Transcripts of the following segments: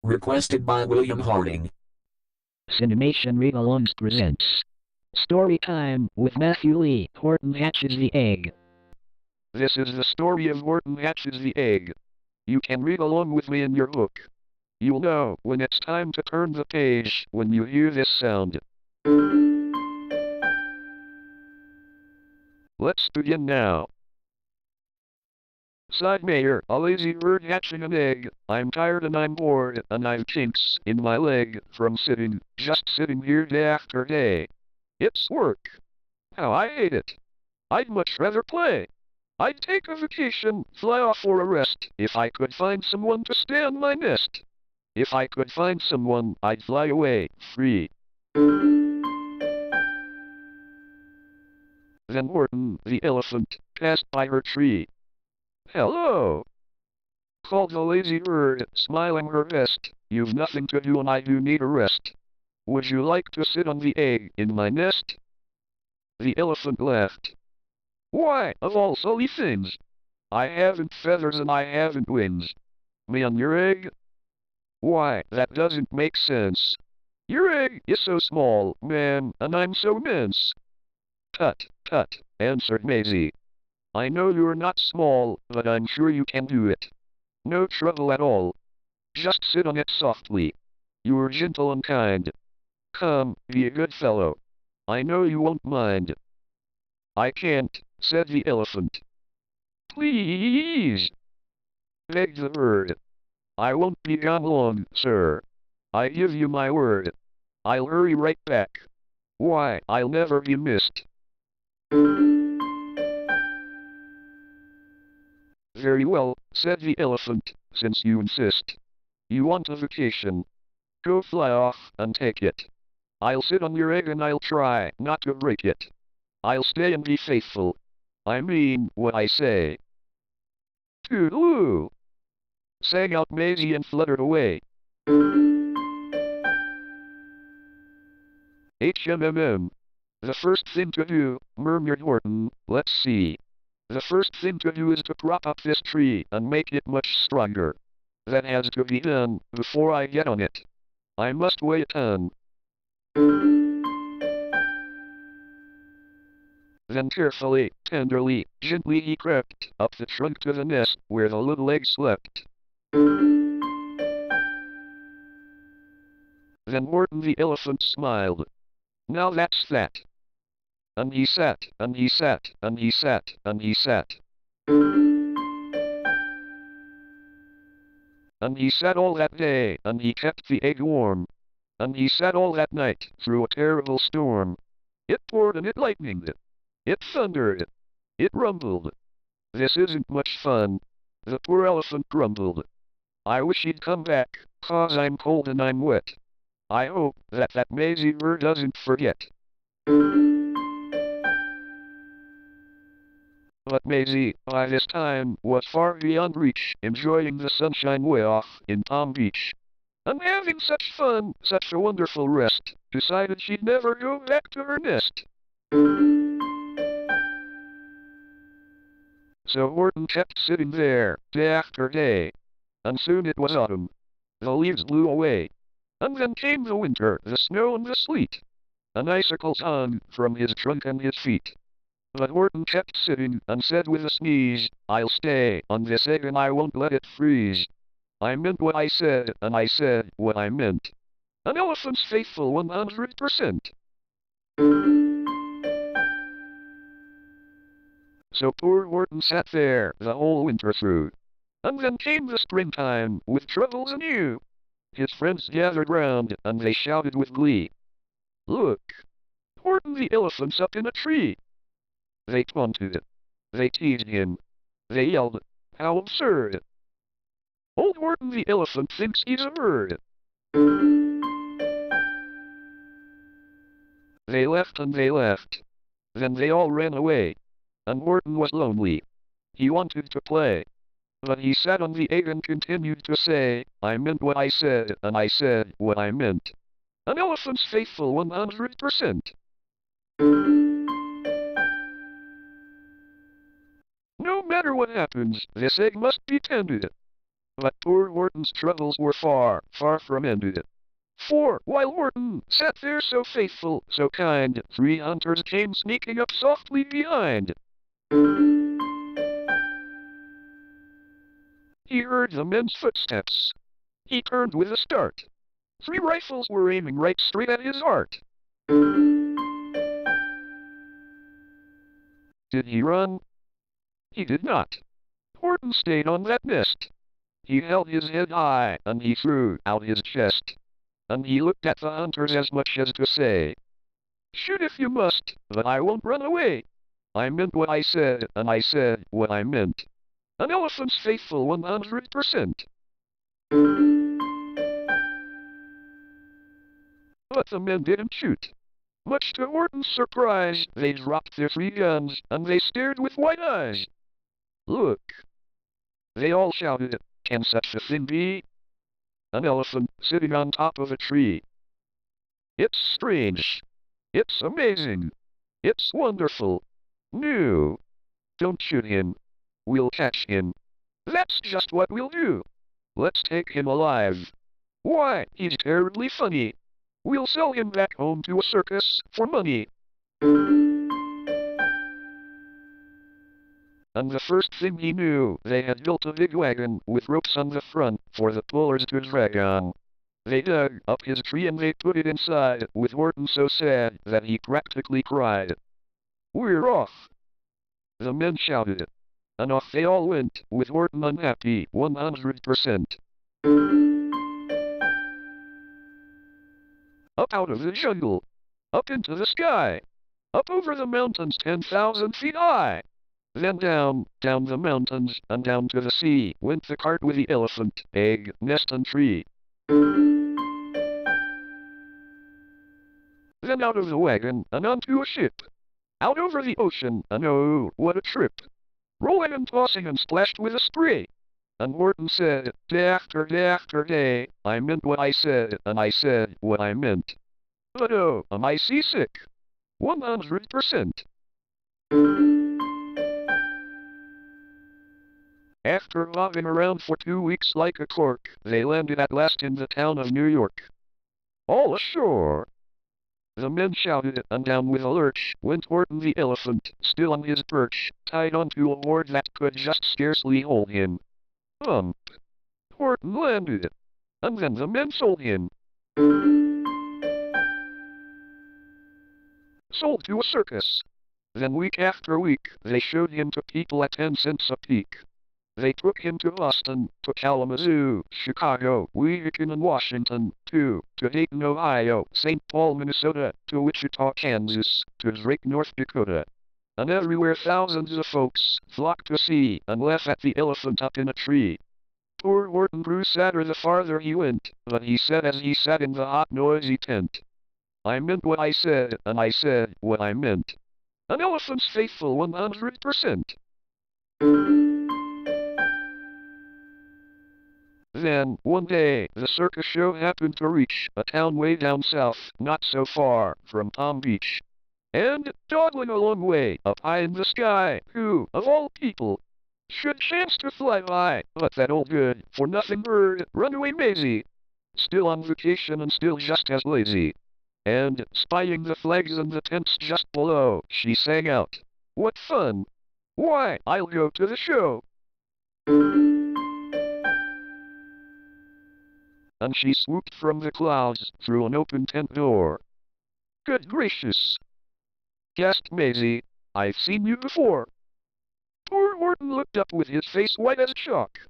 Requested by William Harding. Cinemation Regalons presents Story Time with Matthew Lee. Horton Hatches the Egg. This is the story of Horton Hatches the Egg. You can read along with me in your book. You'll know when it's time to turn the page when you hear this sound. Let's begin now. Sighed Mayor, a lazy bird hatching an egg. I'm tired and I'm bored, and I've kinks in my leg from just sitting here day after day. It's work. How I hate it. I'd much rather play. I'd take a vacation, fly off for a rest, if I could find someone to stay on my nest. If I could find someone, I'd fly away, free. Then Horton, the elephant, passed by her tree. "Hello!" called the lazy bird, smiling her best. "You've nothing to do and I do need a rest. Would you like to sit on the egg in my nest?" The elephant laughed. "Why, of all silly things! I haven't feathers and I haven't wings. Me on your egg? Why, that doesn't make sense. Your egg is so small, man, and I'm so immense." "Tut, tut," answered Maisie. "I know you're not small, but I'm sure you can do it. No trouble at all. Just sit on it softly. You're gentle and kind. Come, be a good fellow. I know you won't mind." "I can't," said the elephant. "Please," begged the bird. "I won't be gone long, sir. I give you my word. I'll hurry right back. Why, I'll never be missed." "Very well," said the elephant, "since you insist. You want a vacation. Go fly off and take it. I'll sit on your egg and I'll try not to break it. I'll stay and be faithful. I mean what I say." "Toodaloo!" sang out Maisie and fluttered away. "HMMM. The first thing to do," murmured Horton. "Let's see. The first thing to do is to prop up this tree and make it much stronger. That has to be done before I get on it. I must weigh a ton." Then carefully, tenderly, gently he crept up the trunk to the nest where the little egg slept. Then Horton the elephant smiled. "Now that's that." And he sat, and he sat, and he sat, and he sat. And he sat all that day, and he kept the egg warm. And he sat all that night, through a terrible storm. It poured and it lightened. It thundered. It rumbled. "This isn't much fun." The poor elephant grumbled. "I wish he'd come back, 'cause I'm cold and I'm wet. I hope that Maisie bird doesn't forget." But Maisie, by this time, was far beyond reach, enjoying the sunshine way off in Palm Beach. And having such fun, such a wonderful rest, decided she'd never go back to her nest. So Horton kept sitting there, day after day. And soon it was autumn. The leaves blew away. And then came the winter, the snow and the sleet. And icicles hung from his trunk and his feet. But Horton kept sitting, and said with a sneeze, "I'll stay on this egg and I won't let it freeze. I meant what I said, and I said what I meant. An elephant's faithful 100%. So poor Horton sat there the whole winter through. And then came the springtime, with troubles anew. His friends gathered round, and they shouted with glee, "Look! Horton the elephant's up in a tree!" They taunted. They teased him. They yelled, "How absurd! Old Horton the elephant thinks he's a bird." They left and they left. Then they all ran away. And Horton was lonely. He wanted to play. But he sat on the egg and continued to say, "I meant what I said, and I said what I meant. An elephant's faithful 100%. No matter what happens, this egg must be tended. But poor Horton's troubles were far, far from ended. For, while Horton sat there so faithful, so kind, 3 hunters came sneaking up softly behind. He heard the men's footsteps. He turned with a start. 3 rifles were aiming right straight at his heart. Did he run? He did not. Horton stayed on that nest. He held his head high, and he threw out his chest. And he looked at the hunters as much as to say, "Shoot if you must, but I won't run away. I meant what I said, and I said what I meant. An elephant's faithful 100%. But the men didn't shoot. Much to Horton's surprise, they dropped their 3 guns, and they stared with wide eyes. "Look!" they all shouted. "Can such a thing be? An elephant sitting on top of a tree. It's strange. It's amazing. It's wonderful. New. Don't shoot him. We'll catch him. That's just what we'll do. Let's take him alive. Why, he's terribly funny. We'll sell him back home to a circus for money." And the first thing he knew, they had built a big wagon with ropes on the front for the pullers to drag on. They dug up his tree and they put it inside, with Horton so sad that he practically cried. "We're off!" the men shouted. And off they all went, with Horton unhappy 100%. Up out of the jungle. Up into the sky. Up over the mountains 10,000 feet high. Then down, down the mountains, and down to the sea, went the cart with the elephant, egg, nest and tree. Then out of the wagon, and onto a ship. Out over the ocean, and oh, what a trip. Rolling and tossing and splashed with a spray. And Horton said, day after day, I meant what I said, and I said what I meant. But oh, am I seasick? 100%. After bobbing around for 2 weeks like a cork, they landed at last in the town of New York. All ashore! The men shouted, and down with a lurch went Horton the elephant, still on his perch, tied onto a board that could just scarcely hold him. Hump! Horton landed, and then the men sold him. Sold to a circus. Then week after week, they showed him to people at 10 cents a peek. They took him to Boston, to Kalamazoo, Chicago, Weehawken and Washington, to Dayton, Ohio, St. Paul, Minnesota, to Wichita, Kansas, to Drake, North Dakota. And everywhere thousands of folks flocked to see and laugh at the elephant up in a tree. Poor Horton grew sadder the farther he went, but he said as he sat in the hot, noisy tent, I meant what I said, and I said what I meant. An elephant's faithful 100%. Then, one day, the circus show happened to reach a town way down south, not so far from Palm Beach. And, dawdling a long way up high in the sky, who, of all people, should chance to fly by, but that old good-for-nothing bird, Runaway Maisie, still on vacation and still just as lazy. And, spying the flags and the tents just below, she sang out, What fun! Why, I'll go to the show! And she swooped from the clouds through an open tent door. Good gracious! Gasped Maisie, I've seen you before. Poor Horton looked up with his face white as chalk.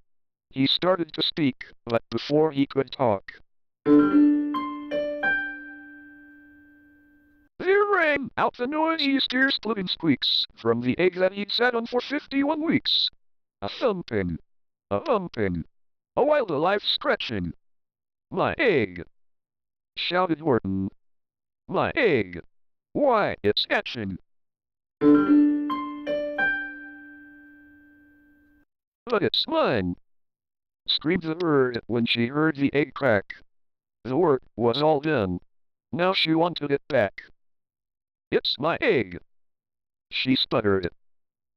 He started to speak, but before he could talk, there rang out the noisiest ear-splitting squeaks from the egg that he'd sat on for 51 weeks. A thumping, a humping, a wild alive scratching. My egg! Shouted Horton. My egg! Why, it's hatching! But it's mine! Screamed the bird when she heard the egg crack. The work was all done. Now she wanted it back. It's my egg! She sputtered.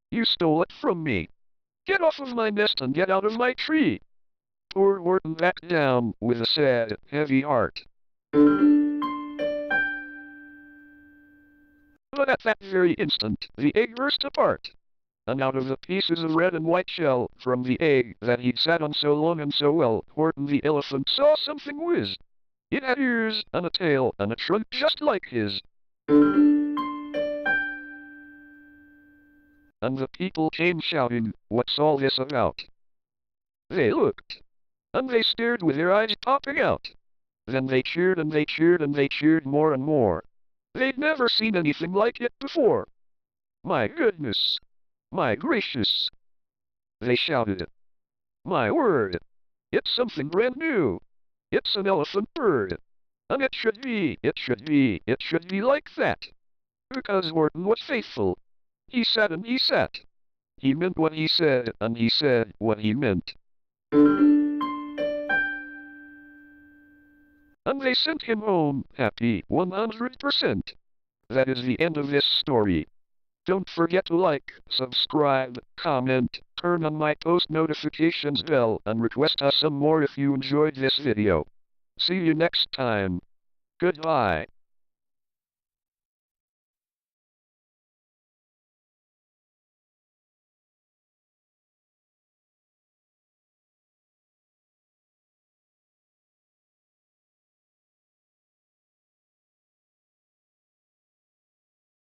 You stole it from me! Get off of my nest and get out of my tree! Poor Horton backed down with a sad, heavy heart. But at that very instant, the egg burst apart. And out of the pieces of red and white shell from the egg that he'd sat on so long and so well, Horton the elephant saw something whiz. It had ears and a tail and a trunk just like his. And the people came shouting, "What's all this about?" They looked. And they stared with their eyes popping out. Then they cheered and they cheered and they cheered more and more. They'd never seen anything like it before. My goodness! My gracious! They shouted. My word! It's something brand new! It's an elephant bird! And it should be like that! Because Horton was faithful. He sat and he sat. He meant what he said and he said what he meant. And they sent him home, happy 100%. That is the end of this story. Don't forget to like, subscribe, comment, turn on my post notifications bell, and request us some more if you enjoyed this video. See you next time. Goodbye.